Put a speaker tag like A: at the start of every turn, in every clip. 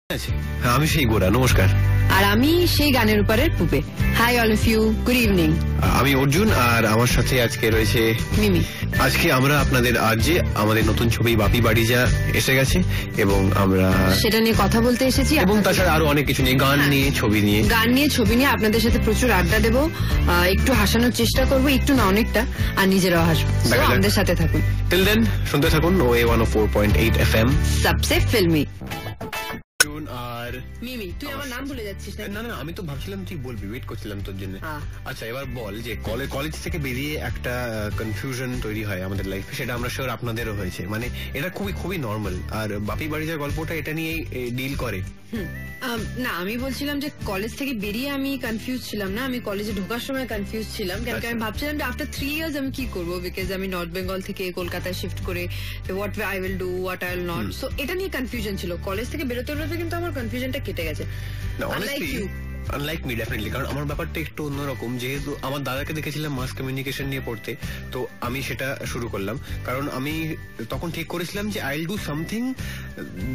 A: হ্যাঁ, আমি সেই গোরা। নমস্কার।
B: আর আমি সেই গানের উপরের Pupe. Hi all of you, good evening.
A: আমি অর্জুন, আর আমার সাথে আজকে রয়েছে
B: মিমি।
A: আজকে আমরা আপনাদের আজ যে আমাদের নতুন ছবি বাপি বাড়িজা এসে গেছে এবং আমরা
B: সেটা নিয়ে কথা বলতে এসেছি,
A: এবং তাছাড়া আরো অনেক কিছু নিয়ে, গান নিয়ে, ছবি নিয়ে,
B: ছবি নিয়ে আপনাদের সাথে প্রচুর আড্ডা দেবো, একটু হাসানোর চেষ্টা করবো, একটু না অনেকটা, আর নিজেরাও হাসবো। আমাদের সাথে থাকুন।
A: টিল দেন শুনতে থাকুন OA 104.8 FM,
B: সবসে ফিল্মি।
A: আর
B: মিমি, তুই আমার নাম ভুলে যাচ্ছিস না?
A: না, আমি তো ভাবছিলাম তুই বলবি, ওয়েট করছিলাম তোর জন্য। আচ্ছা, এবার বল যে কলেজ থেকে বেরিয়ে একটা কনফিউশন তৈরি হয় আমাদের লাইফে, সেটা আমরা শিওর আপনাদেরও হয়েছে। মানে এটা খুবই নর্মাল, আর বাপি বাড়িজার গল্পটা এটা নিয়ে ডিল করে।
B: না, আমি বলছিলাম যে কলেজ থেকে বেরিয়ে আমি কনফিউজ ছিলাম না, আমি কলেজে ঢোকার সময় কনফিউজ ছিলাম, কারণ আমি ভাবছিলাম যে আফটার 3 ইয়ার্স আমি কি করবো, বিকজ আমি নর্থ বেঙ্গল থেকে কলকাতায় শিফট করে what I will do, what I will not. So এটা নিয়ে কনফিউশন ছিল। কলেজ থেকে বেরোতে কিন্তু আমার কনফিউশনটা কেটে গেছে।
A: আনলাইক মি, ডেফিনেটলি, কারণ আমার ব্যাপারটা একটু অন্যরকম। যেহেতু আমার দাদাকে দেখেছিলাম মাস কমিউনিকেশন নিয়ে পড়তে, তো আমি সেটা শুরু করলাম। কারণ আমি তখন ঠিক করেছিলাম যে I will do something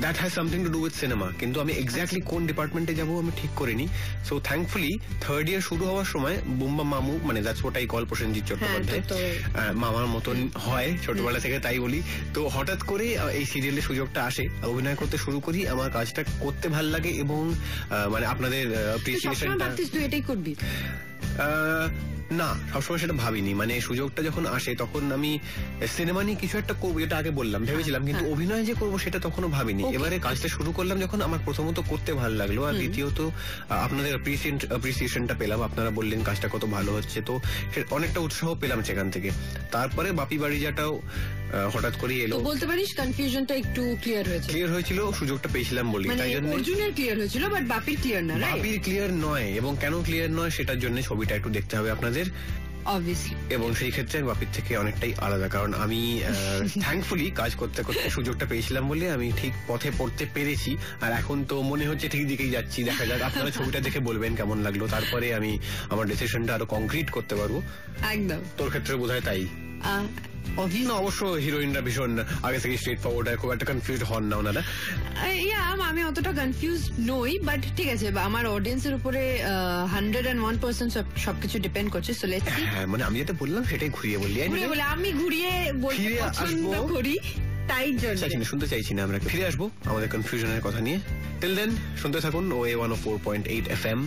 A: that has something to do with cinema, কিন্তু আমি এক্স্যাক্টলি কোন ডিপার্টমেন্টে যাবো আমি ঠিক করিনি। সো থ্যাঙ্কফুলি থার্ড ইয়ার শুরু হওয়ার সময় বুম্বা মামু, মানে that's what I call Prosenjit Chattopadhyay, মামার মতন হয় ছোটবেলা থেকে, তাই বলি। তো হঠাৎ করে এই সিরিয়ালের সুযোগটা আসে, অভিনয় করতে শুরু করি, আমার কাজটা করতে ভাল লাগে এবং মানে আপনাদের
B: তুই এটাই করবি
A: না, সবসময় সেটা ভাবিনি। মানে সুযোগটা যখন আসে তখন আমি সিনেমা নিয়ে কিছু একটা করবো, এটা আগে বললাম, ভেবেছিলাম, কিন্তু অভিনয় যে করবো সেটা তখনও ভাবিনি। এবারে কাজটা শুরু করলাম যখন, আমার প্রথমত করতে ভালো লাগলো, আর দ্বিতীয়ত আপনাদের অ্যাপ্রিসিয়েশনটা পেলাম, আপনারা বললেন কাজটা কত ভালো হচ্ছে, তো অনেকটা উৎসাহ পেলাম সেখান থেকে। তারপরে বাপি বাড়িজাটাও হঠাৎ করে এলো।
B: বলতে পারিস কনফিউশনটা একটু ক্লিয়ার হয়েছিল,
A: সুযোগটা পেয়েছিলাম বলি, তাই জন্য।
B: অর্জুনের ক্লিয়ার হয়েছিল, বাট বাপির ক্লিয়ার না।
A: বাপির ক্লিয়ার নয়, এবং কেন ক্লিয়ার নয় সেটার জন্য ছবিটা একটু দেখতে হবে আপনাদের,
B: অবভিয়াসলি।
A: এবং সেই ক্ষেত্রে আমি বাপির থেকে অনেকটাই আলাদা, কারণ আমি থ্যাঙ্কফুলি কাজ করতে করতে সুযোগটা পেয়েছিলাম বলে আমি ঠিক পথে পড়তে পেরেছি, আর এখন তো মনে হচ্ছে ঠিক দিকেই যাচ্ছি। দেখা যাক, আপনারা ছবিটা দেখে বলবেন কেমন লাগলো, তারপরে আমি আমার ডিসিশনটা আরো কংক্রিট করতে পারবো।
B: একদম।
A: তোর ক্ষেত্রে বোধহয় তাই। অবশ্য হিরোইনরা ভীষণ আগে থেকে স্ট্রেট ফরওয়ার্ড, খুব একটা কনফিউজ হন না ওনারা।
B: আমি অতটা কনফিউজ নই, বাট ঠিক আছে, আমার অডিয়েন্সের উপরে 101% সবকিছু ডিপেন্ড করছে। So let's see.
A: হ্যাঁ, মানে আমি যেটা বললাম সেটাই ঘুরিয়ে বললি।
B: আমি ঘুরিয়ে বলতে পছন্দ করি, তাই জন্য
A: শুনতে চাইছি না। আমরা ফিরে আসবো আমাদের কনফিউশনের কথা নিয়ে। টিল দেন শুনতে থাকুন OA 104.8 FM।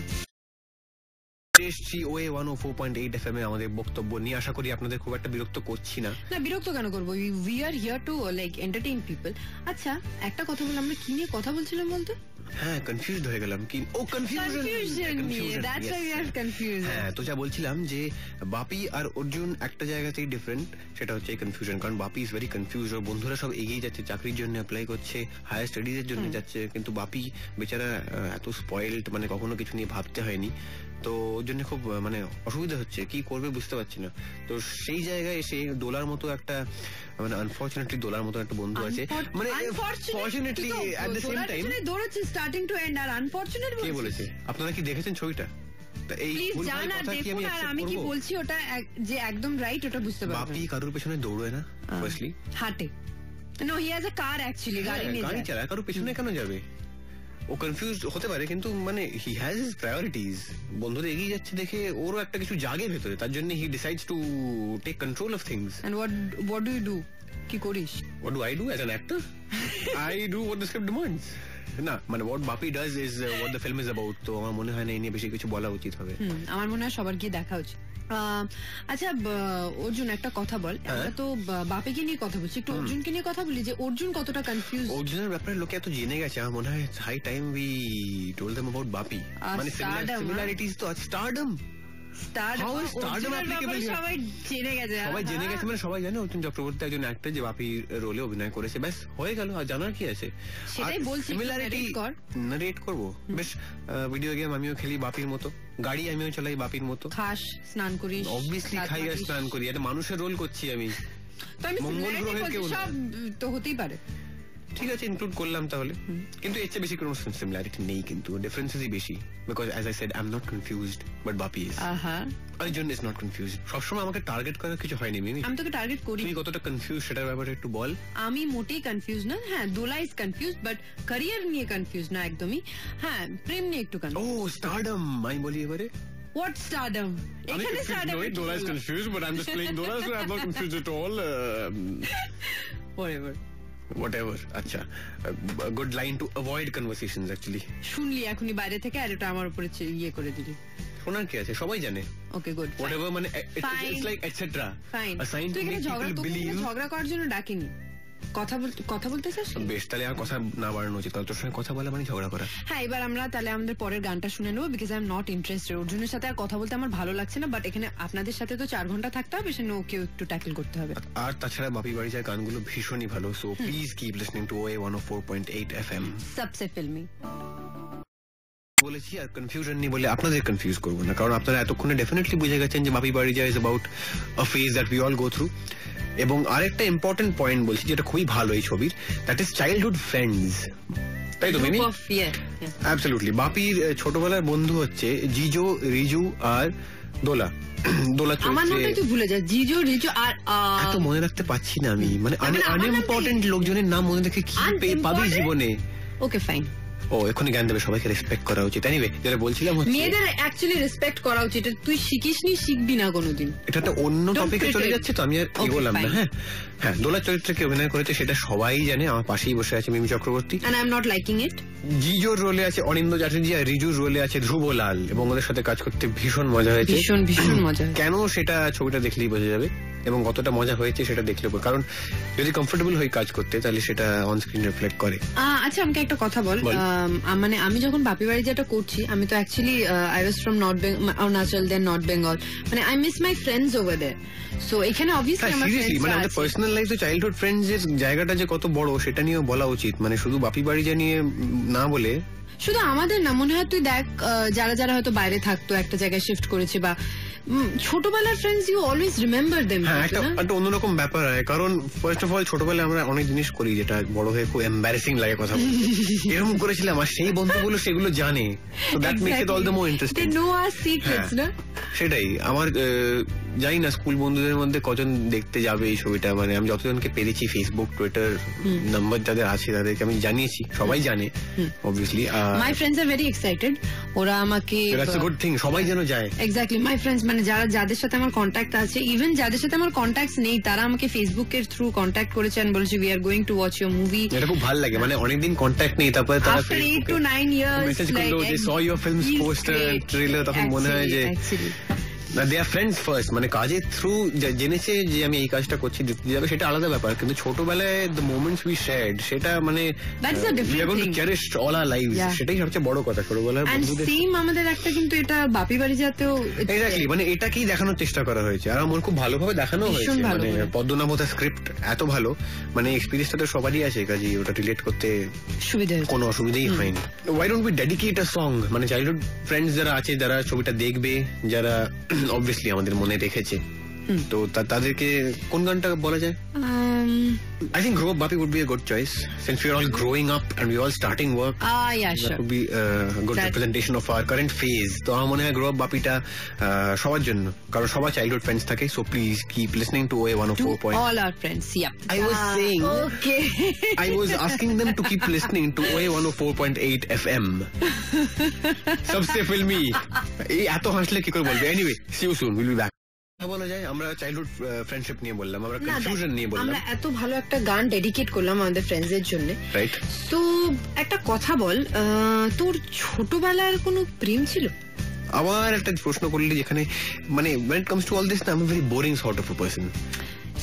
A: OA 104.8 FM এ আমাদের বক্তব্য নিয়ে, আশা করি আপনাদের খুব একটা বিরক্ত করছি না।
B: বিরক্ত কেন করবো? We are here to like entertain people. আচ্ছা, একটা কথা বল, আমরা কি নিয়ে কথা বলছিলাম বলতে?
A: হ্যাঁ, কনফিউজড হয়ে গেলাম। কি? ও, কনফিউশন। হ্যাঁ, তো যা বলছিলাম যে বাপি আর অর্জুন একটা জায়গাতেই ডিফারেন্ট, সেটা হচ্ছে কনফিউশন। কারণ বাপি ইজ ভেরি কনফিউজ, ওর বন্ধুরা সব এগিয়ে যাচ্ছে, চাকরির জন্য অ্যাপ্লাই করছে, হায়ার স্টাডিজ এর জন্য যাচ্ছে, কিন্তু বাপি বেচারা এত স্পয়েলড, মানে কখনো কিছু নিয়ে ভাবতে হয়নি, তো ওর জন্য খুব মানে অসুবিধা হচ্ছে, কি করবে বুঝতে পারছি না। তো সেই জায়গায় এসে দোলার মতো একটা, মানে আনফরচুনেটলি দোলার মতো একটা বন্ধু আছে, মানে fortunately at the same time দৌড়াচ্ছে স্টার্টিং টু এন্ড। আর আনফরচুনেট কে বলেছে? আপনারা কি দেখেছেন ছবিটা?
B: আমি কি বলছি ওটা যে একদম রাইট, ওটা বুঝতে পারছি।
A: বাপি কারোর পেছনে দৌড়ে না, ফার্স্টলি
B: হাঁটে। No, he has a car actually, গাড়ি
A: চালায়, কারোর পেছনে কেন যাবে? ও কনফিউজ হতে পারে, কিন্তু মানে হি হ্যাজ হিজ প্রায়োরিটিজ। বন্ধুরা এগিয়ে যাচ্ছে দেখে ওরও একটা কিছু জাগে ভেতরে, তার জন্য he decides to take control of things.
B: And what do you do? কি করিস?
A: What do I do as an actor? I do what the script demands. না, মানে what Bapi does is what the film is about. তো আমার মনে হয় না এই নিয়ে বেশি কিছু বলা উচিত হবে।
B: আমার মনে হয় সবার গিয়ে দেখা উচিত। আচ্ছা অর্জুন, একটা কথা বল, আমরা তো বাপিকে নিয়ে কথা বলছি, একটু অর্জুনকে নিয়ে কথা বলি, যে অর্জুন কতটা কনফিউজ।
A: অর্জুনের ব্যাপারে লোকে এত জেনে গেছে, আমার মনে হয় high time we told them about Bapi. মানে সিমিলারিটিজ তো আছে। স্টারডম
B: সবাই জেনে গেছে,
A: মানে সবাই জানে অর্জুন চক্রবর্তী একজন অ্যাক্টর যে বাপির রোলে অভিনয় করেছে, ব্যাস হয়ে গেল, আর জানার কি আছে? সিমিলারিটি রেট করবো, বেশ ভিডিও গেম আমিও খেলি বাপির মতো, গাড়ি আমিও চালাই বাপির মতো,
B: খাস, স্নান করি,
A: অবভিয়াসলি খাই আর স্নান করি, একটা মানুষের রোল করছি আমি,
B: মঙ্গল গ্রহের কেউ সব তো হতেই পারে।
A: ঠিক আছে, ইনক্লুড করলাম তাহলে। কিন্তু এর চেয়ে বেশি কোনো সিমিলারিটি নেই, কিন্তু ডিফারেন্সেসই বেশি। Because as I said, I am not confused, but Bapi is. Arjun is not confused. সবসময় আমাকে টার্গেট করার কিছু হয়নি মিমি।
B: আমি তোকে টার্গেট করি।
A: তুমি কতটা কনফিউজ সেটার ব্যাপারে একটু বল।
B: আমি মোটেই কনফিউজ না। হ্যাঁ, দোলা ইজ কনফিউজ, বাট ক্যারিয়ার নিয়ে কনফিউজ না একদমই। হ্যাঁ, প্রেম নিয়ে একটু কনফিউজ।
A: ও স্টারডম, আমি বলি এবারে।
B: What stardom? এখানে stardom
A: No, Dora is confused, but I'm just playing Dora, so I'm not confused at all. Whatever. আচ্ছা, good line to avoid conversations actually.
B: শুনলি এখনই বাইরে থেকে, আর এটা আমার উপরে ইয়ে করে দিলি।
A: শোনার কি আছে, সবাই জানে।
B: ওকে, গুড।
A: Whatever, মানে it's like etc.
B: Fine.
A: A sign to make people believe.
B: ঝগড়া করার জন্য ডাকিনি। কথা বলতে চাস?
A: বেশ, তাহলে আর কথা না বাড়ানো উচিত, কারণ তোর সঙ্গে কথা বলা মানে ঝগড়া করা।
B: হ্যাঁ, এবার আমরা তাহলে আমাদের পরের গানটা শুনে নেবো, because I am not interested. অর্জুনের সাথে আর কথা বলতে আমার ভালো লাগছে না, বাট এখানে আপনাদের সাথে তো 4 ঘন্টা থাকতে হবে, সেখানে ওকে একটু ট্যাকল করতে হবে।
A: আর তাছাড়া বাপি বাড়ি যায় গানগুলো ভীষণই ভালো, so please keep listening to OA 104.8 FM।
B: সবসে ফিল্মি
A: বলেছি, আর কনফিউশন নেই বলে আপনাদের কনফিউজ করবো না, কারণ আপনারা এতক্ষণে ডেফিনেটলি বুঝে গেছেন যে বাপি বাড়ি যায় is about a phase that we all go through. এবং আরেকটা ইম্পর্টেন্ট পয়েন্ট বলছি, যেটা খুবই ভালো এই ছবির, দ্যাট ইজ চাইল্ডহুড ফ্রেন্ডস। তাই তো মিমি? অ্যাবসলিউটলি। বাপির ছোটবেলার বন্ধু হচ্ছে জিজো, রিজু আর দোলা। দোলা
B: আমার নামটা তুই ভুলে যা। জিজো, রিজু আর
A: এত মনে রাখতে পারছি না আমি, মানে আনইম্পর্টেন্ট লোকজনের নাম মনে রেখে কি পাবি জীবনে?
B: ওকে, ফাইন।
A: ও এখনই জ্ঞান দেবে, সবাইকে রেসপেক্ট করা উচিত। এনিওয়ে, যেটা বলছিলাম হচ্ছে
B: মেয়েদের অ্যাকচুয়ালি রেসপেক্ট করা উচিত। তুই শিখিসনি, শিখবি না কোনোদিন।
A: এটা তো অন্য টপিকে চলে যাচ্ছে, তো আমি আর এগোলাম না। হ্যাঁ হ্যাঁ, দোলার চরিত্রে কে অভিনয় করেছে সেটা সবাই জানে, আমার পাশেই বসে আছে Mimi Chakraborty.
B: And I am not liking it.
A: জিজোর রোলে আছে অনিন্দ্য চ্যাটার্জি, আর রিজুর রোলে আছে ধ্রুব লাল, এবং ওদের সাথে কাজ করতে ভীষণ মজা হয়েছে।
B: ভীষণ মজা।
A: কেন সেটা ছবিটা দেখলেই বোঝা যাবে, এবং কতটা মজা হয়েছে সেটা দেখলে, কারণ যদি কমফোর্টেবল হয়ে কাজ করতে, তাহলে সেটা অন স্ক্রিন রিফ্লেক্ট করে।
B: আচ্ছা, আমাকে একটা কথা বল। মানে আমি যখন বাপি বাড়ি যেটা করছি, আমি তো actually I was from Arunachal, then north Bengal. মানে I miss my friends over there. So এখানে অবভিয়াসলি আমার ফ্রেন্ডস
A: মানে আমাদের পার্সোনাল লাইফ তো চাইল্ডহুড ফ্রেন্ডস এর জায়গাটা যে কত বড়, সেটা নিয়েও বলা উচিত। মানে শুধু বাপি বাড়ি যা নিয়ে না বলে,
B: শুধু আমাদের না, মনে হয় তুই দেখ যারা যারা হয়তো বাইরে থাকতো, একটা জায়গায় শিফট করেছে, বা ছোটবেলার friends, you always remember them.
A: হ্যাঁ, একটা অন্যরকম ব্যাপার হয়, কারণ ফার্স্ট অফ অল ছোটবেলায় আমরা অনেক জিনিস করি যেটা বড় হয়ে খুব এম্বারেসিং লাগে কথা বলতে। এরকম করেছিলাম, আর সেই বন্ধুগুলো সেগুলো জানে, so that makes it all the more interesting.
B: They know our secrets, না?
A: সেটাই। আমার জানি না স্কুল বন্ধুদের মধ্যে কজন দেখতে যাবে এই ছবিটা, মানে আমি যতজনকে পেরেছি, ফেসবুক, টুইটার নাম্বার যাদের আছে তাদেরকে আমি জানিয়েছি, সবাই জানে obviously.
B: My friends are very excited. ওরা আমাকে,
A: দ্যাটস আ গুড থিং, সবাই যেন যায়।
B: এক্স্যাক্টলি, মাই ফ্রেন্ডস মানে যাদের সাথে আমার কন্ট্যাক্ট আছে, ইভেন যাদের সাথে আমার কন্ট্যাক্টস নেই, তারা আমাকে ফেসবুকের থ্রু কন্ট্যাক্ট করেছে আর বলেছে we are going to watch your movie.
A: এটা খুব ভালো লাগে, মানে অনেকদিন কন্ট্যাক্ট নেই, তারপরে তারা
B: আফটার 8 to 9 years
A: মেসেজ করলো যে saw your films poster trailer, তখন মনে হয় যে না, দে আর ফ্রেন্ডস ফার্স্ট। মানে কাজের থ্রু জেনেছে যে আমি এই কাজটা করছি, দেখতে যাবে, সেটা আলাদা ব্যাপার। কিন্তু ছোটবেলায় দ্য মোমেন্টস উই শেয়ার্ড, সেটা মানে we are going to cherish all our lives, সেটাই সবচেয়ে বড় কথা ছোটবেলার বন্ধুদের।
B: সেম আমাদের একটা, কিন্তু এটা বাপি বাড়ি যাতেও
A: এক্স্যাক্টলি, মানে এটাকেই দেখানোর চেষ্টা করা হয়েছে, আর আমার খুব ভালোভাবে দেখানো হয়েছে। মানে পদ্মনাভতার স্ক্রিপ্ট এত ভালো, মানে এক্সপেরিয়েন্সটা তো সবারই আছে, কাজে ওটা রিলেট করতে কোনো অসুবিধাই হয়নি। Why don't we dedicate a song? মানে চাইল্ডহুড ফ্রেন্ডস যারা আছে, যারা ছবিটা দেখবে, যারা অবভিয়াসলি আমাদের মনে রেখেছে, তো তাদেরকে কোন গানটা বলা যায়? I think Grow Up Bapi would be a good choice, since we are all growing up and we are all starting work.
B: Yeah, sure.
A: That would be a good representation of our current phase. তো আমার মনে হয় Grow Up Bapiটা সবার জন্য, কারণ সবার childhood friends থাকে, so please keep listening to OA 104.
B: All our friends, yeah.
A: I was saying,
B: okay.
A: I was asking them to keep listening to OA 104.8 FM. सबसे फिल्मी। এই এত হাসলে কি করে বলবে? Anyway, see you soon. We'll be back. বলা যায় আমরা চাইল্ডহুড ফ্রেন্ডশিপ নিয়ে বললাম, আমরা কনফিউশন নিয়ে বললাম,
B: আমরা এত ভালো একটা গান ডেডিকেট করলাম আমাদের ফ্রেন্ডস এর জন্য, রাইট? তো একটা কথা বল, তোর ছোটবেলার কোনো প্রেম ছিল?
A: আবার একটা প্রশ্ন করলি, যেখানে মানে when it comes to all this, I'm a very boring sort of a person.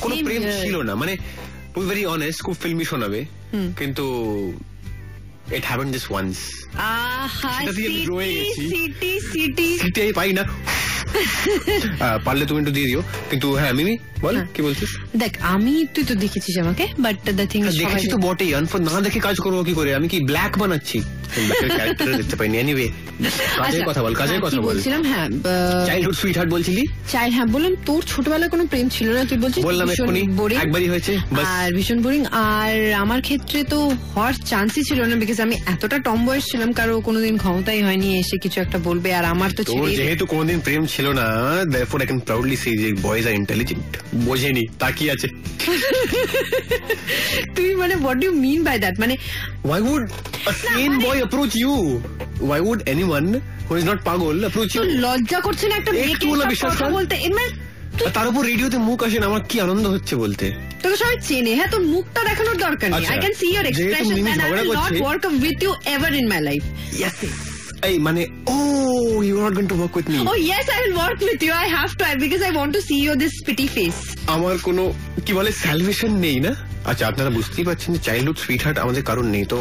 A: কোনো প্রেম ছিল না, মানে to be very honest, খুব ফিল্মি শোনাবে, কিন্তু it happened just once. সিটি পাই না, পারলে তুমি একটু দিয়ে দিও। কিন্তু হ্যাঁ মিমি বল, কি বলছিস?
B: দেখ, তুই তো দেখেছিস আমাকে, বাট দ্য থিং ইজ,
A: দেখেছি তো বটেই, না দেখে কাজ করবো কি করে? আমি কি ব্ল্যাক বানাচ্ছি? ক্যারেক্টার দেখতে পাইনি। এনিওয়ে কাজের কথা বল, কাজের কথা বল।
B: বলছিলাম হ্যাঁ
A: চাইল্ডহুড সুইটহার্ট বলছিলি।
B: হ্যাঁ বললাম তোর ছোটবেলায় কোনো প্রেম ছিল না, তুই বলছিস
A: বললাম এক্ষুনি একবারই হয়েছে
B: আর ভীষণ বোরিং। আর আমার ক্ষেত্রে তো হওয়ার চান্সই ছিল না, বিকজ আমি এতটা টম বয়স ছিলাম, কারো কোনোদিন ক্ষমতাই হয়নি এসে কিছু একটা বলবে। আর আমার তো
A: যেহেতু কোনোদিন প্রেম ছিল না, therefore I can proudly say যে বয়েজ আর ইন্টেলিজেন্ট। বোঝেনি তাকিয়ে আছে।
B: তুই মানে what do you mean by that? মানে
A: why would a sane boy approach you? Why would anyone who is not পাগল approach you?
B: লজ্জা করছে না একটা মেয়েকে কথা বলতে?
A: তার উপর রেডিওতে মুখ আসে না, আমার কি আনন্দ হচ্ছে বলতে।
B: তোকে সবাই চেনে, হ্যাঁ তোর মুখটা দেখানোর দরকার নেই। I can see your expression and I will not work with you ever in my life.
A: Yes. এই মানে you are not going to work with me.
B: Oh yes, I will work with you. I have to, because I want to see your this pretty face.
A: আমার কোনো কি বলে salvation নেই না। আচ্ছা আপনারা বুঝতেই পারছেন যে চাইল্ডহুড সুইটহার্ট আমাদের কারণ নেই, তো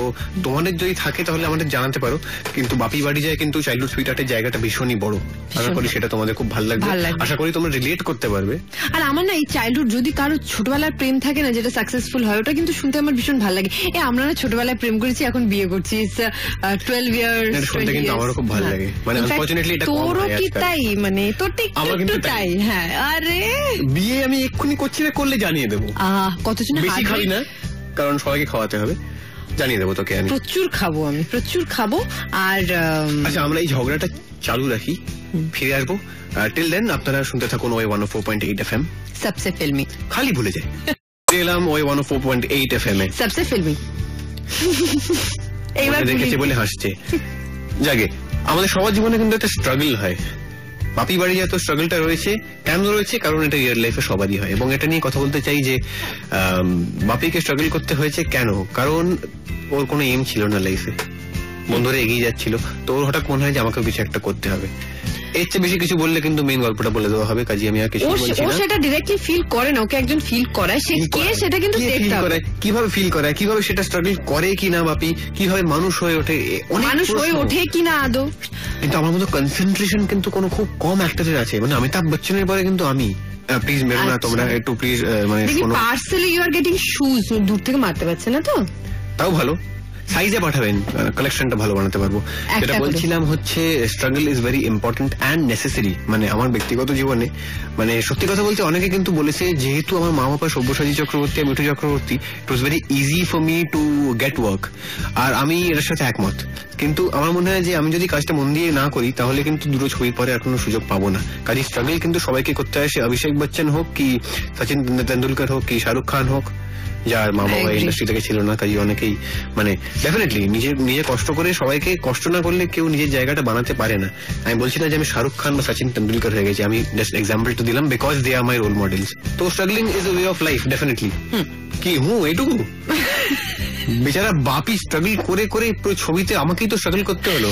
A: তোমাদের যদি থাকে তাহলে আমাদের জানাতে পারো। কিন্তু বাপি বাড়ি যায় কিন্তু চাইল্ডহুড সুইটহার্টের জায়গাটা ভীষণই বড়। আশা করি সেটা তোমাদের খুব ভালো লাগবে, আশা করি তোমরা রিলেট করতে পারবে।
B: আর আমার না এই চাইল্ডহুড যদি কারো ছোটবেলার প্রেম থাকে না যেটা সাকসেসফুল হয়, ওটা কিন্তু শুনতে আমার ভীষণ ভালো লাগে। আমরা না ছোটবেলায় প্রেম করেছি, এখন বিয়ে করছি, 12 ইয়ার্স।
A: শুনতে কিন্তু আমারও খুব ভালো লাগে। মানে আনফরচুনেটলি এটা
B: তোরও কি তাই? মানে তোর ঠিক একটু তাই? হ্যাঁ। আরে
A: বিয়ে আমি এক্ষুনি করছি না, করলে জানিয়ে দেবো।
B: কতজন
A: বেশি খাবি না, কারণ সবাইকে খাওয়াতে হবে। জানিয়ে দেবো তোকে আমি।
B: প্রচুর খাবো আমি, প্রচুর খাবো। আর
A: আচ্ছা আমরা এই ঝগড়াটা চালু রাখি, ফিরে আসবো। টিল দেন আপনারা শুনতে থাকুন ওই 104.8 FM
B: সবসে ফিল্মি।
A: খালি ভুলে যায় এলাম ওই 104.8 FM এ
B: সবসে ফিল্মি।
A: এইবার দেখেছে বলে হাসছে। জাগে আমাদের সবার জীবনে কিন্তু একটা স্ট্রাগল হয়। বাপি বাড়ি যায় তো স্ট্রাগলটা রয়েছে। কেন রয়েছে? কারণ এটা রিয়েল লাইফে সবারই হয়। এবং এটা নিয়ে কথা বলতে চাই যে বাপিকে স্ট্রাগল করতে হয়েছে কেন? কারণ ওর কোনো এম ছিল না লাইফে, বন্ধুরা এগিয়ে যাচ্ছিল, তো ওর হঠাৎ মনে হয় যে আমাকে কিছু একটা করতে হবে। এর চেয়ে বেশি কিছু বললে কিন্তু মেইন গল্পটা বলে দেওয়া হবে, কাজে আমি আর কিছু বলছি না।
B: ও সেটা ডিরেক্টলি ফিল করে না, ওকে একজন ফিল করায়, সে কে সেটা কিন্তু দেখতে হবে।
A: কিভাবে ফিল করায়, কিভাবে সেটা স্ট্রাগল করে কিনা বাপি, কিভাবে মানুষ হয়ে ওঠে,
B: মানুষ হয়ে ওঠে কিনা আদৌ।
A: কিন্তু আমার মতো কনসেন্ট্রেশন কিন্তু কোনো খুব কম অ্যাক্টরের আছে। মানে অমিতাভ বচ্চনের পরে কিন্তু আমি। প্লিজ মেরো না তোমরা, একটু প্লিজ মানে
B: partially you are getting shoes, দূর থেকে মারতে পারছে না তো,
A: তাও ভালো সাইজে পাঠাবেন, কালেকশনটা ভালো বানাতে পারবো। যেটা বলছিলাম হচ্ছে struggle is very important and necessary. মানে আমার ব্যক্তিগত জীবনে মানে সত্যি কথা বলতে অনেকে কিন্তু বলেছে, যেহেতু আমার মা বাবা সব্যসাচী চক্রবর্তী আর Mithu Chakraborty, it was very easy for me to get work. আর আমি এর সাথে একমত। কিন্তু আমার মনে হয় যে আমি যদি কাজটা মন দিয়ে না করি তাহলে কিন্তু দুটো ছবির পরে আর কোনো সুযোগ পাবো না। কাজে স্ট্রাগল কিন্তু সবাইকে করতে হয়, সে অভিষেক বচ্চন হোক কি সচিন তেন্ডুলকর হোক কি শাহরুখ খান হোক, যার মা বাবা ইন্ডাস্ট্রি থেকে ছিল না। কাজে অনেকেই মানে ডেফিনেটলি নিজে কষ্ট করে, সবাইকে কষ্ট না করলে কেউ নিজের জায়গাটা বানাতে পারে না। আমি বলছি না যে আমি শাহরুখ খান বা সচিন তেন্ডুলকর হয়ে গেছি, আমি জাস্ট এক্সাম্পলটা দিলাম because they are my role models. তো struggling is a way of life definitely. কি এইটুকু বেচারা বাপি স্ট্রাগল করে করে পুরো ছবিতে আমাকেই তো স্ট্রাগল করতে হলো।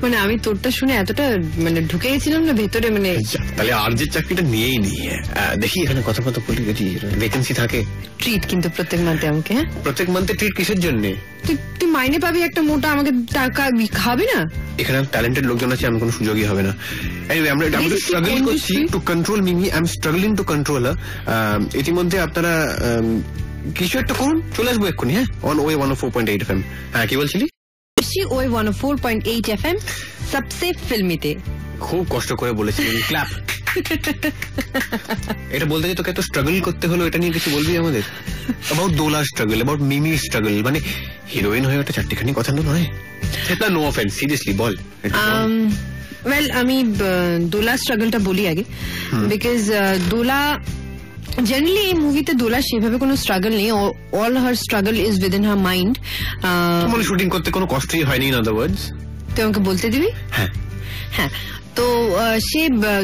B: মানে আমি তোরটা শুনে এতটা মানে ঢুকে গেছিলাম না ভেতরে, মানে
A: তাহলে আর যে চাকরিটা নিয়েই নি। দেখি এখানে কথা বলি, যদি ভ্যাকেন্সি থাকে
B: ট্রিট কিন্তু প্রত্যেক মান্থে আমাকে। হ্যাঁ প্রত্যেক
A: মান্থে ট্রিট কিসের জন্য?
B: তুই মাইনে পাবি একটা মোটা, আমাকে টাকা খাবি না?
A: এখানে ট্যালেন্টেড লোকজন আছে, আমি কোনো সুযোগই হবে না। আমরা স্ট্রাগল করছি to control Mimi, I am struggling to control. ইতিমধ্যে আপনারা কিছু একটা করুন, চলে আসবো এক্ষুনি। হ্যাঁ অন ওয়ে 104.8 FM। হ্যাঁ কি বলছিলি?
B: ওই 104.8 FM সবসে ফিল্মিতে।
A: খুব কষ্ট করে বলেছিলেন, ক্ল্যাপ। এটা বলতে যে তোকে এত স্ট্রাগল করতে হলো, এটা নিয়ে কিছু বলবি আমাদের? About Dola struggle, about Mimi struggle. মানে হিরোইন হয়ে ওটা চারটিখানি কথা নয়। সেটা নো অফেন্স, সিরিয়াসলি বল।
B: ওয়েল আমি দোলা স্ট্রাগলটা বলি আগে, বিকজ দোলা জেনারেলি এই মুভিতে দোলা সেভাবে কোনো স্ট্রাগল নেই, all her struggle is within her mind.
A: মানে শুটিং করতে কোনো কষ্টই হয়নি, ইন আদার ওয়ার্ডস।
B: তুই আমাকে বলতে দিবি?
A: হ্যাঁ
B: হ্যাঁ। তো সে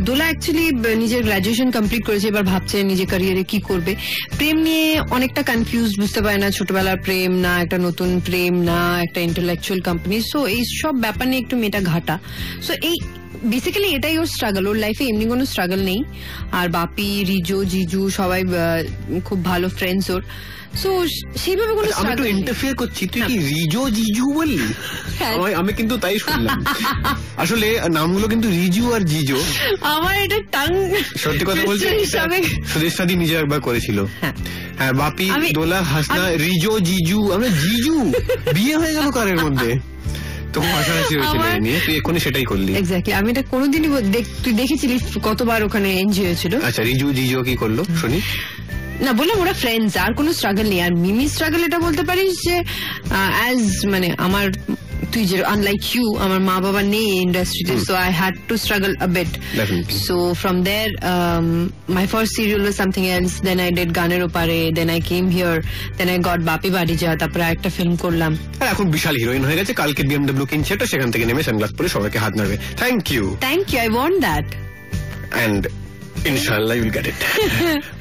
B: দোলা অ্যাকচুয়ালি নিজের গ্রাজুয়েশন কমপ্লিট করেছে, এবার ভাবছে নিজের ক্যারিয়ারে কি করবে। প্রেম নিয়ে অনেকটা কনফিউজ, বুঝতে পারে না ছোটবেলার প্রেম না একটা নতুন প্রেম না একটা ইন্টেলেকচুয়াল কোম্পানি। সো এই সব ব্যাপার নিয়ে একটু মেয়েটা ঘাটা। সো এই বেসিক্যালি এটাই ওর স্ট্রাগল, ওর লাইফে এমনি কোনো স্ট্রাগল নেই। আর বাপি, রিজো, জিজু সবাই খুব ভালো ফ্রেন্ডস ওর, সো সেইভাবে কোনো
A: আমি একটু
B: স্ট্রাগল।
A: ইন্টারফেয়ার করছি, তুই কি রিজো জিজু বললি?
B: হ্যাঁ।
A: আমি কিন্তু তাই শুনলাম। আসলে নামগুলো কিন্তু রিজু আর জিজো।
B: আমার এটা টাং
A: সত্যি কথা বলছি, সুদেশ সাদি নিজে একবার করেছিল। হ্যাঁ, বাপি, দোলা, হাসনা, রিজো, জিজু, আমরা জিজু বিয়ে হয়ে গেল কারের মধ্যে, তো হাসাহাসি হয়েছিল নিয়ে, তুই এক্ষুনি সেটাই করলি।
B: এক্স্যাক্টলি, আমি এটা কোনোদিনই তুই দেখেছিলি কতবার ওখানে এনজয় হয়েছিল।
A: আচ্ছা, রিজু জিজু কি করলো শুনি?
B: না, বললাম ওরা ফ্রেন্ডস, আর কোনো স্ট্রাগল নেই। আর মিমি স্ট্রাগল এটা বলতে পারিস যে অ্যাজ মানে আমার, তুই যে আনলাইক ইউ, আমার মা বাবা নেই ইন্ডাস্ট্রিতে, so I had to struggle a bit. So from there my first serial was something else, then I did গানের ওপারে, then I came here, then I got Bapi Bari Jaa, তারপরে একটা ফিল্ম করলাম।
A: আর এখন বিশাল হিরোইন হয়ে গেছে, কালকে BMW কিনছে, তো সেখান থেকে নেমে সানগ্লাস পরে সবাইকে হাত নাড়বে। Thank you,
B: I want that,
A: and inshallah you'll get it.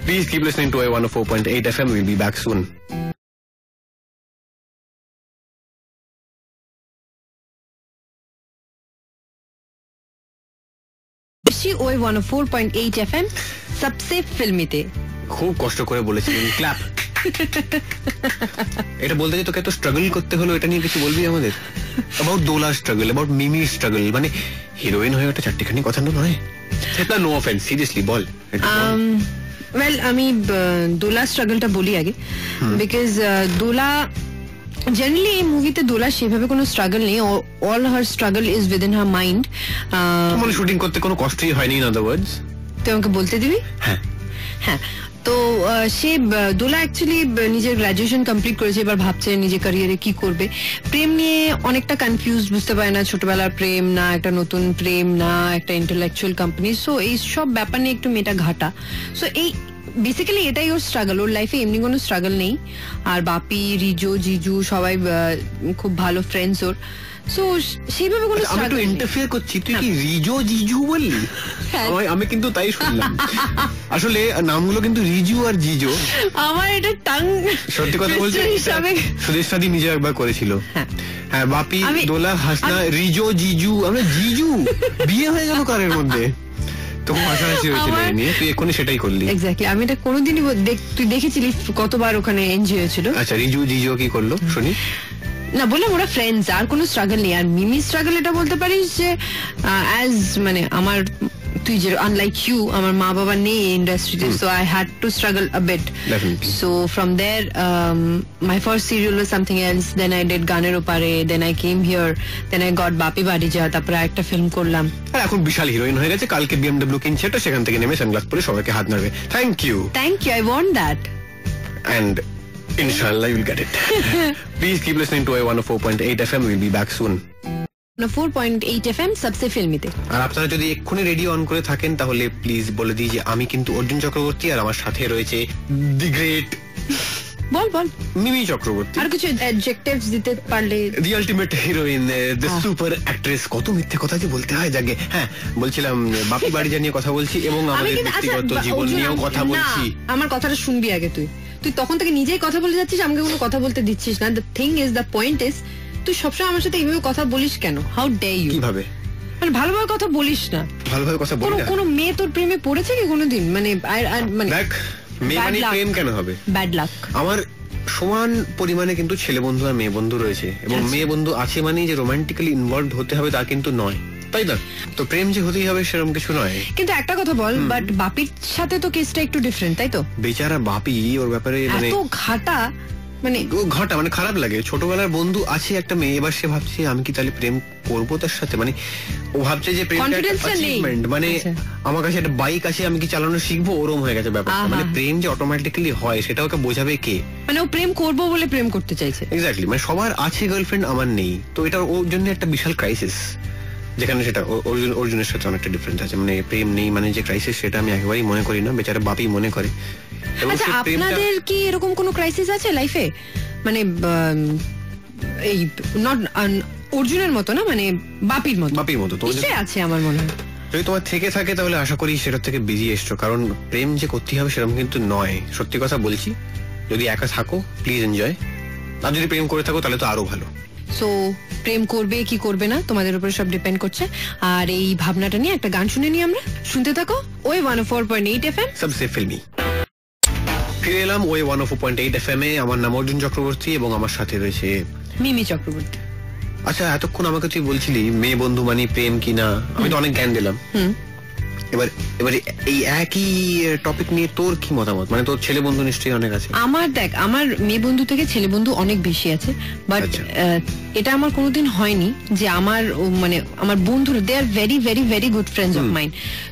A: Please keep listening to I104.8 FM. We'll be back soon.
B: ওই 104.8 FM সবসে ফিল্মিতে।
A: খুব কষ্ট করে বলেছিলেন, ক্ল্যাপ। এটা বলতে যে তোকে এত স্ট্রাগল করতে হলো, এটা নিয়ে কিছু বলবি আমাদের? About Dola struggle, about Mimi struggle, মানে হিরোইন হয়ে ওটা চারটিখানি কথা নয়। সেটা নো অফেন্স, সিরিয়াসলি বল।
B: ওয়েল, আমি দোলা স্ট্রাগলটা বলি আগে, বিকজ দোলা জেনারেলি এই মুভিতে দোলা সেভাবে কোনো স্ট্রাগল নেই, all her struggle is within her mind.
A: মানে শুটিং করতে কোনো কষ্টই হয়নি, ইন আদার ওয়ার্ডস।
B: তুই আমাকে বলতে দিবি?
A: হ্যাঁ,
B: তো সে দোলা অ্যাকচুয়ালি নিজের গ্রাজুয়েশন কমপ্লিট করেছে, এবার ভাবছে নিজের ক্যারিয়ারে কি করবে। প্রেম নিয়ে অনেকটা কনফিউজ, বুঝতে পারে না ছোটবেলার প্রেম না একটা নতুন প্রেম না একটা ইন্টেলেকচুয়াল কোম্পানি, সো এই সব ব্যাপার নিয়ে একটু মেয়েটা ঘাটা। সো এই বেসিক্যালি এটাই ওর স্ট্রাগল, ওর লাইফে এমনি কোনো স্ট্রাগল নেই। আর বাপি, রিজো, জিজু সবাই খুব ভালো ফ্রেন্ডস ওর, সো সেইভাবে কোনো
A: আমি একটু ইন্টারফেয়ার করছি, তুই কি রিজো জিজু বললি? আমি কিন্তু তাই শুনলাম। আসলে নামগুলো কিন্তু রিজু আর জিজো।
B: আমার এটা টাং
A: সত্যি কথা বলছি, সুদেশ সাদি নিজে একবার করেছিল। হ্যাঁ, বাপি, দোলা, হাসনা, রিজো, জিজু, আমরা জিজু বিয়ে হয়ে গেল কারের মধ্যে, তো হাসাহাসি হয়েছিল নিয়ে, তুই এক্ষুনি সেটাই করলি।
B: এক্স্যাক্টলি, আমি এটা কোনোদিনই তুই দেখেছিলি কতবার ওখানে এনজয় হয়েছিল।
A: আচ্ছা, রিজু জিজু কি করলো শুনি?
B: না, বললাম ওরা ফ্রেন্ডস, আর কোনো স্ট্রাগল নেই। আর মিমি স্ট্রাগল এটা বলতে পারিস যে অ্যাজ মানে আমার, তুই যে আনলাইক ইউ, আমার মা বাবা নেই ইন্ডাস্ট্রিতে, so I had to struggle a bit. So from there my first serial was something else, then I did গানের ওপারে, then I came here, then I got Bapi Bari Jaa, তারপরে একটা ফিল্ম করলাম।
A: আর এখন বিশাল হিরোইন হয়ে গেছে, কালকে BMW কিনছে, তো সেখান থেকে নেমে সানগ্লাস পরে সবাইকে হাত নাড়বে। Thank you,
B: I want that,
A: and inshallah you'll get it. Please keep listening to I104.8 FM. We'll be back soon.
B: 4.8 FM সবসে ফিল্মিতে।
A: আর আপনারা যদি এক্ষুনি রেডিও অন করে থাকেন, তাহলে প্লিজ বলে দিই যে আমি কিন্তু অর্জুন চক্রবর্তী, আর আমার সাথে রয়েছে দি গ্রেট
B: বল
A: মিমি চক্রবর্তী।
B: আর কিছু অ্যাডজেক্টিভস দিতে পারলে?
A: The ultimate heroine, the super actress. কত মিথ্যে কথা যে বলতে হয় জাগে। হ্যাঁ, বলছিলাম বাপি বাড়ি নিয়ে কথা বলছি, এবং আমাদের ব্যক্তিগত জীবন নিয়েও কথা বলছি।
B: আমার কথাটা শুনবি আগে। তুই তখন থেকে নিজেই কথা বলে যাচ্ছিস, আমাকে কোনো কথা বলতে দিচ্ছিস না। The thing is, the point is, তুই সবসময় আমার সাথে এইভাবে কথা বলিস কেন? How dare you?
A: কিভাবে?
B: মানে ভালোভাবে কথা বলিস না।
A: ভালোভাবে কথা বলি না?
B: কোনো মেয়ে তোর প্রেমে পড়েছে কি কোনোদিন? মানে
A: দেখ, মেয়ে মানে প্রেম কেন হবে?
B: Bad luck.
A: আমার সমান পরিমাণে কিন্তু ছেলে বন্ধু আর মেয়ে বন্ধু রয়েছে, এবং মেয়ে বন্ধু আছে মানে যে রোমান্টিক্যালি ইনভলভ হতে হবে তা কিন্তু নয়, তাই না? তো প্রেম যে হতেই হবে সেরকম কিছু নয়।
B: কিন্তু একটা কথা বল, বাট বাপির সাথে তো কেসটা একটু ডিফারেন্ট, তাই তো?
A: বেচারা বাপি ওর ব্যাপারে মানে
B: এত ঘাটা, মানে
A: ঘটা, মানে খারাপ লাগে। ছোটবেলার বন্ধু আছে একটা মেয়ে, এবার সে ভাবছে আমি কি তাহলে প্রেম করবো তার সাথে, মানে ও ভাবছে যে প্রেমটা অ্যাচিভমেন্ট, মানে আমার কাছে একটা বাইক আছে, আমি কি চালানো শিখবো, ওরম হয়ে গেছে ব্যাপারটা। মানে প্রেম যে অটোমেটিক্যালি হয় সেটা ওকে বোঝাবে কে?
B: মানে ও প্রেম করবো বলে প্রেম করতে চাইছে।
A: এক্স্যাক্টলি, মানে সবার আছে গার্লফ্রেন্ড, আমার নেই, তো এটা ওর জন্য একটা বিশাল ক্রাইসিস, যেখানে সেটা অর্জুনের সাথে অনেকটা ডিফারেন্স আছে। মানে প্রেম নেই মানে যে ক্রাইসিস, সেটা আমি একেবারেই মনে করি না, বেচারা বাপি মনে করে।
B: আচ্ছা, আপনাদের কি এরকম কোনো ক্রাইসিস আছে লাইফে? মানে এই নট অর্জুনের মতো না, মানে বাপির মতো তো আছে আমার মনে হয়।
A: যদি তোমার থেকে থাকে তাহলে আশা করি সেটা থেকে বেরিয়ে এসছো, কারণ প্রেম যে করতে হবে সেরকম কিন্তু নয়। সত্যি কথা বলছি, যদি একা থাকো প্লিজ এনজয়, আর যদি প্রেম করে থাকো তাহলে তো আরো ভালো।
B: সো প্রেম করবে কি করবে না তোমাদের উপরে সব ডিপেন্ড করছে। আর এই ভাবনাটা নিয়ে একটা গান শুনে নিই আমরা, শুনতে থাকো ওই 104.8 FM
A: সবসে ফিল্মি। ফিরে এলাম ওই 104.8 FM এ। আমার নাম অর্জুন চক্রবর্তী এবং আমার সাথে রয়েছে
B: মিমি চক্রবর্তী।
A: আচ্ছা, এতক্ষণ আমাকে তুই বলছিলি মেয়ে বন্ধু মানে প্রেম কিনা, আমি তো অনেক জ্ঞান দিলাম। এবার এই একই টপিক নিয়ে তোর কি মতামত? মানে তোর ছেলে বন্ধু নিশ্চয়ই অনেক আছে।
B: আমার দেখ, আমার মেয়ে বন্ধু থেকে ছেলে বন্ধু অনেক বেশি আছে, বাট এটা আমার কোনোদিন হয়নি যে আমার মানে আমার বন্ধুরা they are very very very good friends of mine,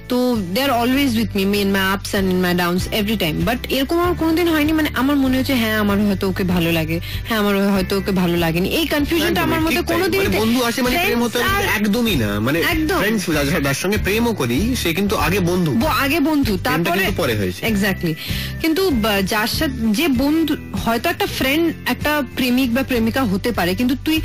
B: তো they are always with me in my ups and in my downs every time. But এরকম আমার কোনোদিন হয়নি মানে আমার মনে হচ্ছে হ্যাঁ আমার হয়তো ওকে ভালো লাগে, হ্যাঁ আমার হয়তো ওকে ভালো লাগেনি, এই কনফিউশনটা আমার মধ্যে কোনোদিন।
A: বন্ধু আছে মানে প্রেম হতে একদমই না, মানে ফ্রেন্ডস যার সঙ্গে প্রেমও করি সে কিন্তু আগে বন্ধু,
B: তারপরে
A: পরে হয়েছে।
B: এক্স্যাক্টলি। কিন্তু যার সাথে যে বন্ধু হয়তো একটা ফ্রেন্ড একটা প্রেমিক বা প্রেমিকা হতে পারে, কিন্তু তুই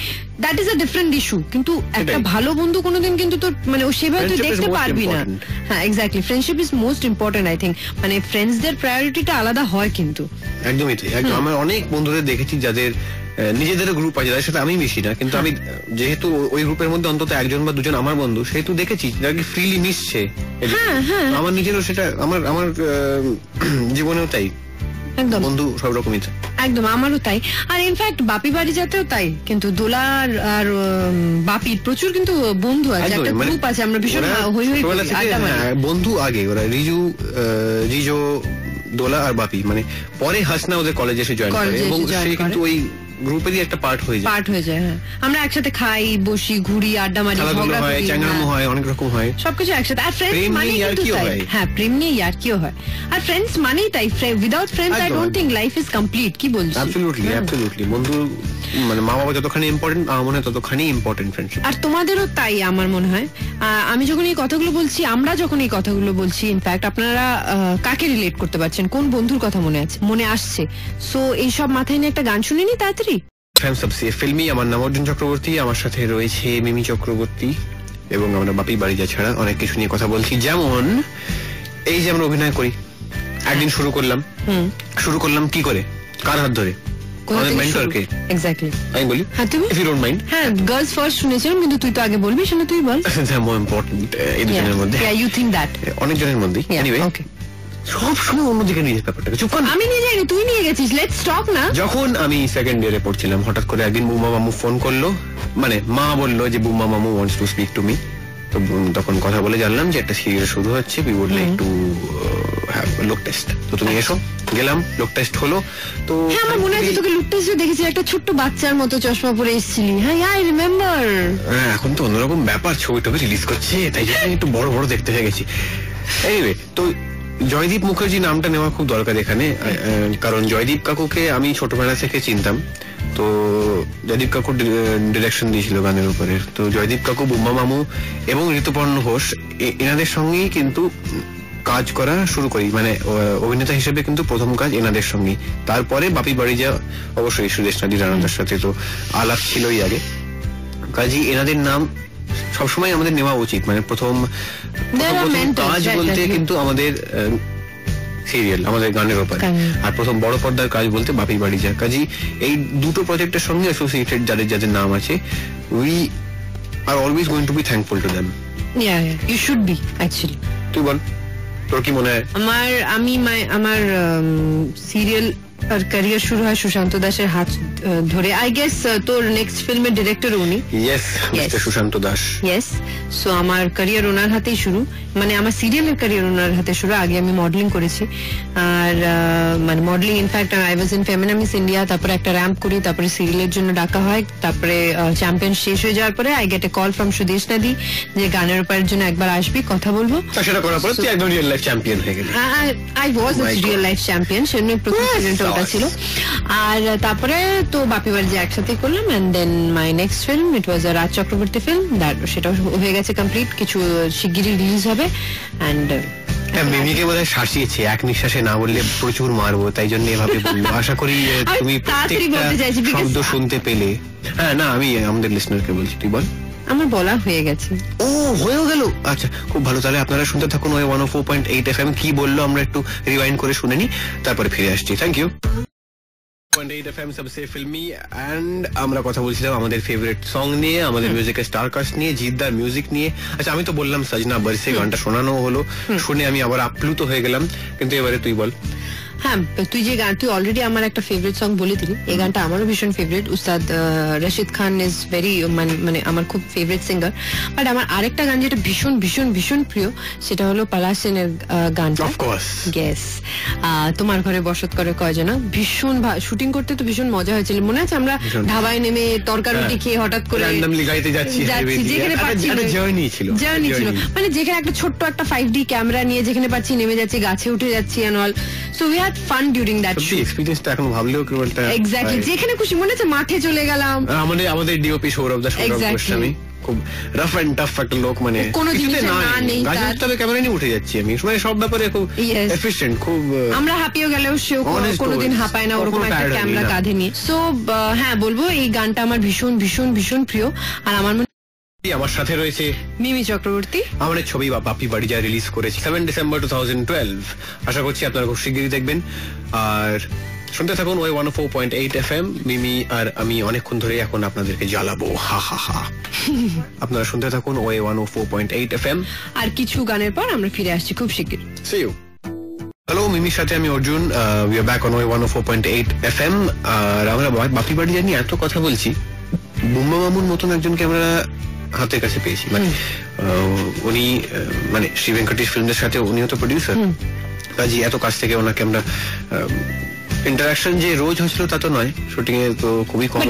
B: that is a different issue. কিন্তু একটা ভালো বন্ধু কোনোদিন কিন্তু তোর মানে সেভাবে তুই দেখতে পারবি না। হ্যাঁ exactly, friendship is most important I think. মানে ফ্রেন্ডসদের প্রায়োরিটিটা আলাদা হয় কিন্তু।
A: একদমই তাই। আমার অনেক বন্ধুদের দেখেছি যাদের নিজেদের গ্রুপ আছে, যাদের সাথে আমি মিশি না, কিন্তু আমি যেহেতু ওই গ্রুপের মধ্যে অন্তত একজন বা দুজন আমার বন্ধু, সেহেতু দেখেছি যারা কি ফ্রিলি মিশছে। আমার নিজেরও সেটা, আমার জীবনেও তাই, একদম বন্ধু সব রকমই
B: একদম আমারও তাই। আর ইনফ্যাক্ট বাপি বাড়ি যাতেও তাই, কিন্তু দোলার আর বাপির প্রচুর কিন্তু বন্ধু আছে, একটা গ্রুপ আছে, আমরা ভীষণ হই হই
A: বন্ধু। আগে ওরা রিজো দোলা আর বাপি, মানে পরে হাসনা ওদের কলেজে এসে জয়েন করে এবং সে কিন্তু ওই গ্রুপেরই একটা পার্ট হয়ে যায়।
B: হ্যাঁ, আমরা একসাথে খাই, বসি, ঘুরি, আড্ডা মারি, ঝগড়া করি,
A: চ্যাংড়ামো হয়, অনেক রকম হয়,
B: সবকিছু একসাথে। আর ফ্রেন্ডস মানেই কিন্তু তাই। হ্যাঁ, প্রেম নিয়ে ইয়ার্কিও হয়। আর ফ্রেন্ডস মানেই তাই, without friends I don't think life is complete. কি বলছিস?
A: অ্যাবসলিউটলি। বন্ধু মানে মা বাবা যতখানি ইম্পর্টেন্ট, আমার মনে হয় ততখানি ইম্পর্টেন্ট ফ্রেন্ডশিপ।
B: আর তোমাদেরও তাই আমার মনে হয়। আমি যখন এই কথাগুলো বলছি, আমরা যখন এই কথাগুলো বলছি, ইনফ্যাক্ট আপনারা কাকে রিলেট করতে পারছেন, কোন বন্ধুর কথা মনে আসছে? সো এইসব মাথায় নিয়ে একটা গান শুনে নি তাড়াতাড়ি।
A: ফিল্মি। আমার নাম অর্জুন চক্রবর্তী, আমার সাথে রয়েছে মিমি চক্রবর্তী এবং আমরা বাপি বাড়িজা ছাড়া অনেক কিছু নিয়ে কথা বলছি। যেমন এই যে আমরা অভিনয় করি, একদিন শুরু করলাম কি করে, কার হাত ধরে? আমি বলি,
B: হ্যাঁ গার্লস ফার্স্ট শুনেছিলাম, কিন্তু তুই তো আগে বলবি, শুনে তুই বল।
A: এই দুজনের মধ্যে অনেকজনের মধ্যে সব সময় অন্যদিকে নিয়ে ব্যাপারটাকে। চুপ কর,
B: আমি নিয়ে যাইনি, তুই নিয়ে গেছিস। লেটস টক না।
A: যখন আমি সেকেন্ড ইয়ারে পড়ছিলাম, হঠাৎ করে একদিন বুম্মা মামু ফোন করলো, মানে মা বললো যে বুম্মা মামু wants to speak to me. তো তখন কথা বলে জানলাম যে একটা সিরিয়াল শুরু হচ্ছে, we would like to have look test. তো তুমি এসো। গেলাম, লুক টেস্ট হলো। তো
B: আমার মনে আছে তোকে লুক টেস্টে দেখেছি, একটা ছোট্ট বাচ্চার মতো চশমা পরে এসেছিলি। হ্যাঁ আই রিমেম্বার।
A: এখন তো অন্যরকম ব্যাপার, ছবি টবি রিলিজ করছে, তাই জন্য একটু বড় বড় দেখতে হয়ে গেছি। এনিওয়ে, তো জয়দীপ মুখার্জি নামটা নেওয়া খুব দরকার এখানে, কারণ জয়দীপ কাকুকে আমি ছোটবেলা থেকে চিনতাম। তো জয়দীপ কাকু ডিরেকশন দিয়েছিল গানের উপরে। তো জয়দীপ কাকু, বুম্মা মামু এবং ঋতুপর্ণ ঘোষ, এনাদের সঙ্গেই কিন্তু কাজ করা শুরু করি, মানে অভিনেতা হিসেবে কিন্তু প্রথম কাজ এনাদের সঙ্গেই। তারপরে বাপি বাড়িজা অবশ্যই সুদেশ নাদি রানাদার সাথে তো আলাপ ছিলই আগে। কাজী এনাদের নাম সবসময় আমাদের নেওয়া উচিত। মানে প্রথম কাজ বলতে কিন্তু আমাদের সিরিয়াল, আমাদের গানের ওপর, আর প্রথম বড় পর্দার কাজ বলতে বাপি বাড়িজা। কাজী এই দুটো প্রজেক্টের সঙ্গে অ্যাসোসিয়েটেড যাদের নাম আছে, we are always going to be thankful to them.
B: You should be actually.
A: তুই বল, তোর কি মনে হয়?
B: আমার সিরিয়াল আর ক্যারিয়ার শুরু হয় সুশান্ত দাসের হাত ধরে। আই গেস তোর নেক্সট ফিল্মের ডিরেক্টর উনি।
A: Yes, mister Sushant Das.
B: Yes, so আমার ক্যারিয়ার ওনার হাতেই শুরু, মানে আমার সিরিয়ালের ক্যারিয়ার ওনার হাতে শুরু। আগে আমি মডেলিং করেছি, আর মানে modelling in fact I was in Femina Miss India, তারপরে একটা র্যাম্প করি, তারপরে সিরিয়ালের জন্য ডাকা হয়, তারপরে চ্যাম্পিয়ন শেষ হয়ে যাওয়ার পরে I get a call from Sudesh নাদি যে গানের উপরের জন্য একবার আসবি, কথা বলবো।
A: সেটা করার পরে তুই একদম রিয়েল লাইফ চ্যাম্পিয়ন হয়ে গেলি।
B: I was a real life champion, সেজন্য প্রথম সিজনটা ওটা ছিল। আর তারপরে তো বাপি বাড়ি একসাথে করলাম, and then my next film it was a Raj Chakraborty film, সেটাও হয়ে গেছে কমপ্লিট, কিছু শিগগিরই রিলিজ হবে। এন্ড
A: মিমিকে বোধহয় শাসিয়েছে, এক নিঃশ্বাসে না বললে প্রচুর মারবো, তাই জন্য এভাবে বলবো। আশা করি তুমি প্রত্যেকটা শব্দ শুনতে পেলে। হ্যাঁ না, আমি আমাদের লিসনারকে বলছি, তুই বল।
B: আমার বলা হয়ে গেছে।
A: ও হয়েও গেল, আচ্ছা খুব ভালো। তাহলে আপনারা শুনতে থাকুন ওই 104.8 FM। কি বললো আমরা একটু রিওয়াইন্ড করে শুনে নি, তারপরে ফিরে আসছি। Thank you. 104.8 FM सबसे फिल्मी एंड আমরা কথা বলছিলাম আমাদের ফেভারিট সং নিয়ে, আমাদের মিউজিকের স্টার কাস্ট নিয়ে, জিদ্দার মিউজিক নিয়ে। আচ্ছা আমি তো বললাম সজনা বরসে গানটা শোনানো হলো, শুনে আমি আবার আপ্লুত হয়ে গেলাম, কিন্তু এবারে তুই বল।
B: হ্যাঁ, তুই যে গান, তুই অলরেডি আমার একটা ফেভারিট সং বলে দিলি, এই গানটা আমারও ভীষণ favourite. Ustad Rashid Khan is very মানে আমার খুব ফেভারিট সিঙ্গার। বাট আমার আরেকটা গান যেটা ভীষণ ভীষণ ভীষণ প্রিয়, সেটা হলো পলাশ সেনের গানটা,
A: অফকোর্স
B: গেস তোমার ঘরে বসত করে কয়জন। ভীষণ শুটিং করতে তো ভীষণ মজা হয়েছিল, মনে আছে আমরা ধাবায় নেমে তরকারি রুটি খেয়ে হঠাৎ করে
A: গাইতে যাচ্ছি,
B: যেখানে পাচ্ছি জার্নি ছিল, মানে যেখানে একটা ছোট্ট একটা 5D ক্যামেরা নিয়ে যেখানে পাচ্ছি নেমে যাচ্ছি, গাছে উঠে যাচ্ছি and all. So we had fun during that show.
A: এক্সপেরিয়েন্সটা এখন ভাবলেও কেবল
B: এক্স্যাক্টলি, যেখানে খুশি মনে আছে মাঠে চলে গেলাম।
A: আমাদের ডিওপি সৌরভ গোস্বামী খুব রাফ এন্ড টাফ একটা লোক, মানে
B: কোনো জিনিস না নেই,
A: তবে ক্যামেরা নিয়ে উঠে যাচ্ছি আমি, মানে সব ব্যাপারে খুব এফিশিয়েন্ট, খুব
B: আমরা হাঁপিয়ে গেলেও সেও কোনোদিন হাঁপায় না ওরকম একটা ক্যামেরা কাঁধে নিয়ে। সো হ্যাঁ বলবো এই গানটা আমার ভীষণ ভীষণ ভীষণ প্রিয়। আর আমার
A: আমার সাথে রয়েছে
B: মিমি চক্রবর্তী।
A: আমাদের ছবি বাপি বাড়ি যা রিলিজ করেছে 7 ডিসেম্বর 2012, আশা করছি আপনারা খুব শিগগিরই দেখবেন। আর শুনতে থাকুন ওই 104.8 FM। মিমি আর আমি অনেকক্ষণ ধরে এখন আপনাদেরকে জ্বালাবো, হা হা হা। আপনারা শুনতে থাকুন ওই 104.8 FM।
B: আর কিছু গানের পর আমরা ফিরে আসছি খুব শিগগির।
A: See you. হ্যালো, মিমির সাথে আমি Arjun, we are back on ওই 104.8 FM। আর আমরা বাপি বাড়ি জানি এত কথা বলছি, বুম্বা মামুর মতন একজনকে আমরা হাতের কাছে পেয়েছি। মানে উনি মানে শ্রী ভেঙ্কটেশ ফিল্মদের সাথে উনিও তো প্রডিউসার, কাজী এত কাছ থেকে ওনাকে আমরা ইন্টারাকশন যে রোজ হচ্ছিল তা তো নয়, শুটিং এ তো খুবই কম।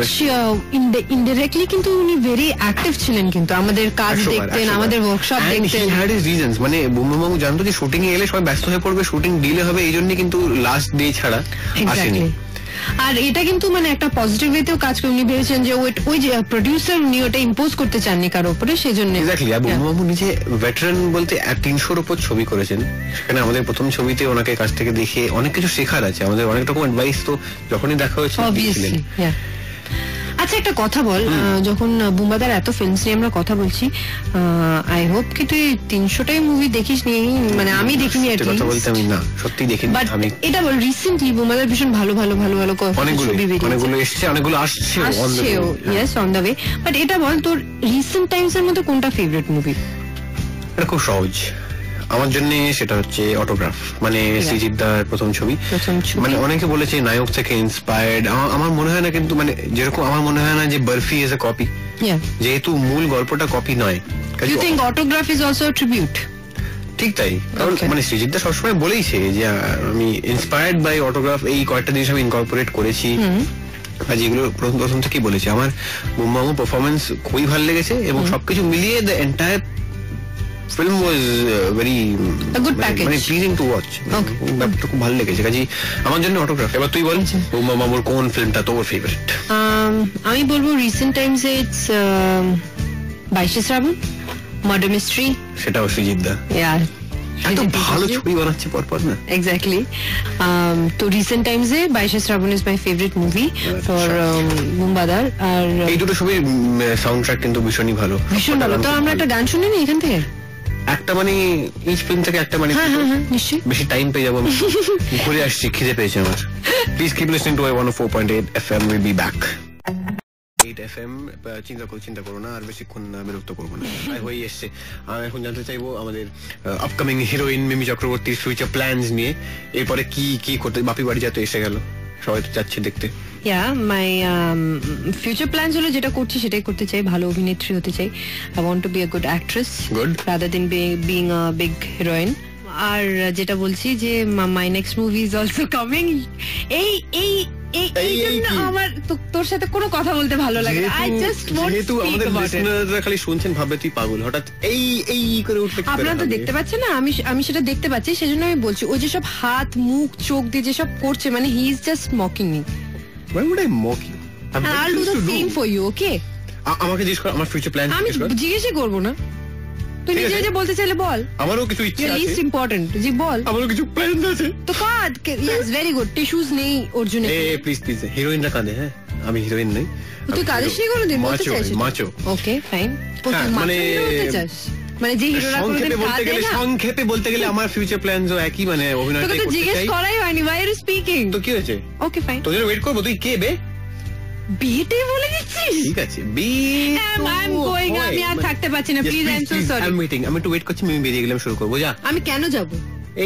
B: ইনডাইরেক্টলি কিন্তু উনি ভেরি অ্যাক্টিভ ছিলেন, কিন্তু আমাদের কাজ দেখতেন, আমাদের ওয়ার্কশপ দেখতেন।
A: হ্যাড হিজ রিজনস, মানে বুম্বা মামু জানতো যে শুটিং এ এলে সবাই ব্যস্ত হয়ে পড়বে, শুটিং ডিলে হবে, এই জন্য কিন্তু লাস্ট ডে ছাড়া আসেনি।
B: আর এটা কিন্তু মানে একটা পজিটিভ ওয়েতেও কাজ করে, উনি ভেবেছেন যে ওই যে প্রডিউসার উনি ওটা ইম্পোজ করতে চাননি কারো উপরে, সেই জন্য।
A: এক্স্যাক্টলি। আর বুম্বা মামু নিজে ভেটারান বলতে 300-র উপর ছবি করেছেন, সেখানে আমাদের প্রথম ছবিতে ওনাকে কাছ থেকে দেখে অনেক কিছু শেখার আছে, আমাদের অনেক রকম অ্যাডভাইস তো যখনই দেখা হয়েছে।
B: আচ্ছা একটা কথা বল, যখন বুম্বাদার এত ফিল্মস নিয়ে আমরা কথা বলছি, আই হোপ কি তুই 300টাই মুভি দেখিস নি, মানে আমি দেখিনি আর কি।
A: কথা বলতে আমি না সত্যি দেখিনি আমি।
B: এটা বল রিসেন্টলি বুম্বাদার ভীষণ ভালো ভালো ভালো ভালো
A: অনেকগুলো এসেছে, অনেকগুলো আসছে
B: yes on the way. But এটা বল তোর রিসেন্ট টাইমস এর মধ্যে কোনটা ফেভারিট মুভি?
A: এটা খুব সহজ আমার জন্য, সেটা হচ্ছে অটোগ্রাফ, মানে শ্রীজিদ্দার প্রথম ছবি। মানে অনেকে বলেছে নায়ক থেকে ইন্সপায়ার্ড, আমার মনে হয় না, কিন্তু মানে যেরকম আমার মনে হয় না যে বরফি ইজ এ কপি, যেহেতু মূল গল্পটা কপি নয়।
B: You think Autograph is also a tribute? ঠিক
A: তাই, কারণ মানে শ্রীজিদ্দা সবসময় বলেইছে যে আমি ইন্সপায়ার্ড বাই অটোগ্রাফ, এই কয়েকটা জিনিস আমি ইনকর্পোরেট করেছি, আর যেগুলো প্রথম থেকেই বলেছি। আমার বুম্বা মামু পারফরমেন্স খুবই ভালো লেগেছে, এবং সবকিছু মিলিয়ে the entire film was very
B: a good package,
A: মানে প্লিজিং টু ওয়াচ, ব্যাপারটা খুব ভালো লেগেছে, কাজে আমার জন্য অটোগ্রাফ। এবার তুই বল বুম্বা মামুর কোন ফিল্মটা তোর ফেভারিট?
B: আমি বলবো রিসেন্ট টাইমসে ইটস 22 শ্রাবণ, মার্ডার মিস্ট্রি,
A: সেটাও শ্রীজিদ্দা। এত ভালো ছবি বানাচ্ছে পরপর না।
B: এক্স্যাক্টলি। তো রিসেন্ট টাইমসে 22 Shrabon is my favourite movie for বুম্বাদার। আর
A: এই দুটো ছবির সাউন্ড ট্র্যাক কিন্তু ভীষণই ভালো,
B: ভীষণ ভালো। তো আমরা একটা গান শুনি নি এখান থেকে,
A: একটা মানে ইচ ফিল্ম থেকে একটা, মানে
B: নিশ্চয়ই
A: বেশি টাইম পেয়ে যাবো, ঘুরে আসছি, খিদে পেয়েছে আমার। Please keep listening two 104.8 FM, will be back. 8 FM চিন্তা করো না, আর বেশিক্ষণ বিরক্ত করবো না, হয়ে এসছে। আমি এখন জানতে চাইবো আমাদের আপকামিং হিরোইন মিমি চক্রবর্তীর ফিউচার প্ল্যানস নিয়ে। এরপরে কি করতে, বাপি বাড়ি যা তো এসে গেল, সবাই তো যাচ্ছে দেখতে।
B: মাই ফিউচার প্ল্যানস হলো যেটা করছি সেটাই করতে চাই, ভালো অভিনেত্রী হতে চাই। I want to be a good actress rather than being a big heroine. আর যেটা বলছি যে my next movie is also coming. এই জন্য আমার তোর সাথে কোনো কথা বলতে ভালো লাগে না। I just want to speak about it.
A: লিসনাররা খালি শুনছেন, ভাবে তুই পাগল, হঠাৎ এই করে উঠলে।
B: আপনারা তো দেখতে পাচ্ছেন না, আমি সেটা দেখতে পাচ্ছি, সেজন্য আমি বলছি। ও যে সব হাত মুখ চোখ দিয়ে যেসব করছে, মানে he is just mocking me.
A: Why would I mock you?
B: I'll do the same for you, okay?
A: আমাকে জিজ্ঞেস কর আমার ফিউচার প্ল্যান।
B: আমি জিজ্ঞেসই করবো না, তুই নিজে নিজে বলতে চাইলে বল।
A: আমারও কিছু ইচ্ছা আছে,
B: লিস্ট ইম্পর্টেন্ট, জি বল।
A: আমারও কিছু প্ল্যান আছে
B: তো কাঁদ। Yes, very good. টিস্যুস নেই অর্জুনের।
A: প্লিজ হিরোইনরা কাঁদে, হ্যাঁ আমি হিরোইন নই।
B: তুই কাঁদিস নি কোনোদিন, বলতে চাইছিস?
A: মাচো।
B: Okay fine. তুই মানে হতে চাস? মানে যে হিরোরা কোনোদিন কাঁদে না।
A: সংক্ষেপে বলতে গেলে আমার ফিউচার প্ল্যানও একই, মানে অভিনয়টাই
B: তোকে তো
A: করতে
B: জিজ্ঞেস
A: চাই।
B: করাই হয়নি, why are you speaking?
A: তো কি হয়েছে?
B: ওকে ফাইন,
A: তোদের ওয়েট করবো, তুই কে বে?
B: বিয়েতে বলে দিচ্ছিস?
A: ঠিক আছে,
B: I'm going, আমি আর থাকতে পারছি না, please, I'm so sorry.
A: I'm waiting, আমি একটু ওয়েট করছি, আমি বেরিয়ে গেলাম, শুরু করবো, যা।
B: আমি কেন যাব?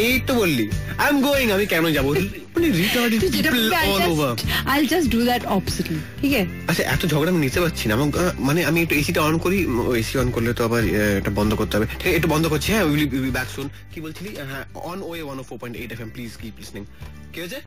A: এই তো বললি আই এম গোয়িং, আমি কেন যাবো? মানে retarded people all over.
B: I'll just do that oppositely, ঠিক আছে?
A: আচ্ছা, এত ঝগড়া আমি নিতে পারছি না, মানে আমি একটু এসিটা অন করি, এসি অন করলে তো আবার এটা বন্ধ করতে হবে। ঠিক আছে, একটু বন্ধ করছি, হ্যাঁ, উইল বি ব্যাক সুন। কি বলছিলি? হ্যাঁ, on way 104.8 FM, please keep listening. কি হয়েছে?